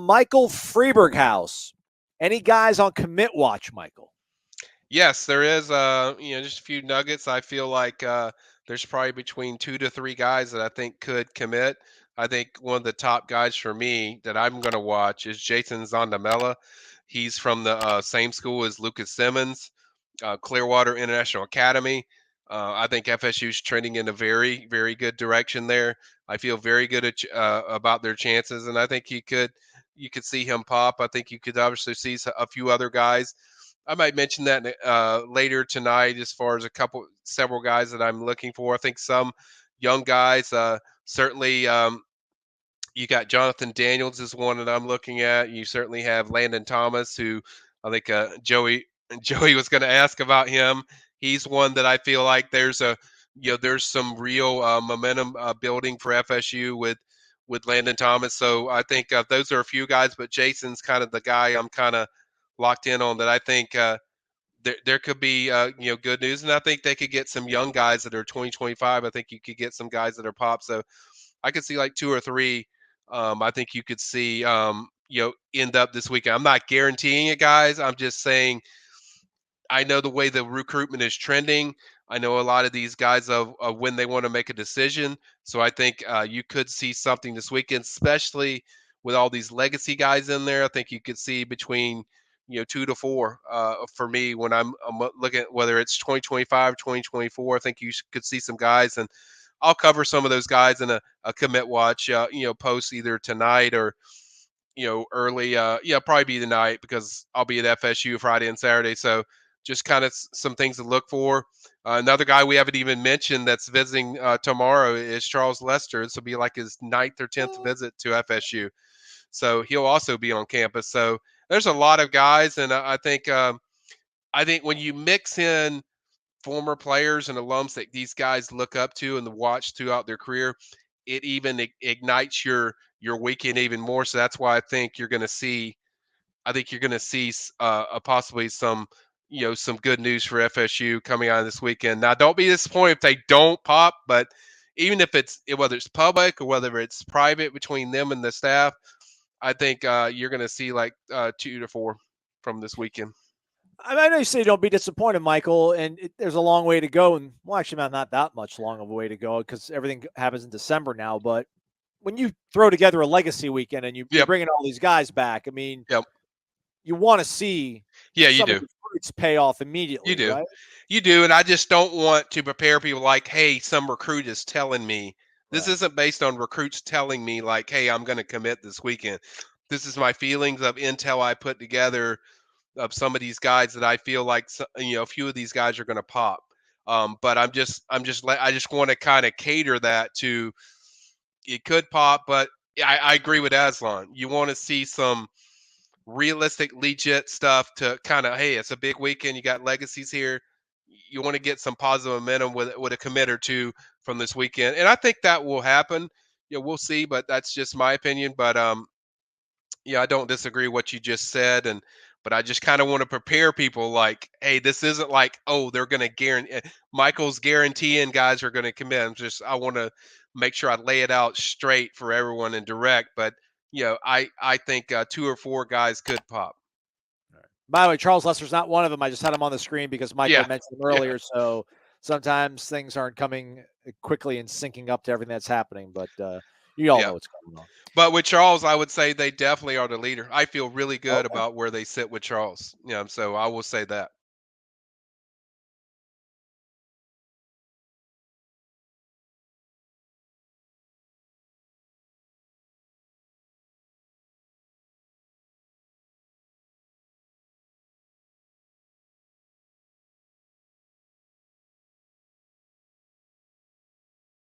Michael Freeberghaus. Any guys on commit watch, Michael? Yes, there is. Just a few nuggets. I feel like there's probably between 2 to 3 guys that I think could commit. I think one of the top guys for me that I'm going to watch is Jason Zondamela. He's from the same school as Lucas Simmons, Clearwater International Academy. I think FSU's trending in a very, very good direction there. I feel very good about their chances, and I think you could see him pop. I think you could obviously see a few other guys. I might mention that later tonight, as far as several guys that I'm looking for. I think some young guys, certainly. You got Jonathan Daniels is one that I'm looking at. You certainly have Landon Thomas, who I think Joey was going to ask about him. He's one that I feel like there's some real momentum building for FSU with Landon Thomas. So I think those are a few guys, but Jason's kind of the guy I'm kind of locked in on that I think there could be good news, and I think they could get some young guys that are 2025. I think you could get some guys that are pop. So I could see like 2 or 3. I think you could see end up this weekend. I'm not guaranteeing it, guys. I'm just saying I know the way the recruitment is trending. I know a lot of these guys of when they want to make a decision. So I think you could see something this weekend, especially with all these legacy guys in there. I think you could see between 2 to 4 for me when I'm looking at whether it's 2025, 2024. I think you could see some guys, and I'll cover some of those guys in a commit watch, post either tonight or early. Probably be tonight because I'll be at FSU Friday and Saturday. So just kind of some things to look for. Another guy we haven't even mentioned that's visiting tomorrow is Charles Lester. This will be like his 9th or 10th visit to FSU. So he'll also be on campus. So there's a lot of guys, and I think when you mix in former players and alums that these guys look up to and watch throughout their career, it even ignites your weekend even more. So that's why I think you're going to see. I think you're going to see possibly some some good news for FSU coming out of this weekend. Now, don't be disappointed if they don't pop, but even if whether it's public or whether it's private between them and the staff, I think you're going to see like 2 to 4 from this weekend. I know you say don't be disappointed, Michael, and there's a long way to go. And well, actually, not that much long of a way to go because everything happens in December now. But when you throw together a legacy weekend and you're bringing all these guys back, I mean, you want to see some of the fruits pay off immediately. You do. Right? You do, and I just don't want to prepare people like, hey, some recruit is telling me. This isn't based on recruits telling me like, hey, I'm going to commit this weekend. This is my feelings of intel I put together of some of these guys that I feel like a few of these guys are going to pop. But I just want to kind of cater that to it could pop, but I agree with Aslan. You want to see some realistic, legit stuff to kind of, hey, it's a big weekend. You got legacies here. You want to get some positive momentum with a commit or two from this weekend, and I think that will happen. We'll see, but that's just my opinion. But I don't disagree with what you just said, but I just kind of want to prepare people like, hey, this isn't like, oh, they're going to guarantee. Michael's guaranteeing guys are going to commit. I want to make sure I lay it out straight for everyone and direct. But I think 2 or 4 guys could pop. By the way, Charles Lester's not one of them. I just had him on the screen because Michael mentioned him earlier. So sometimes things aren't coming quickly and syncing up to everything that's happening. But you all know what's going on. But with Charles, I would say they definitely are the leader. I feel really good about where they sit with Charles. So I will say that.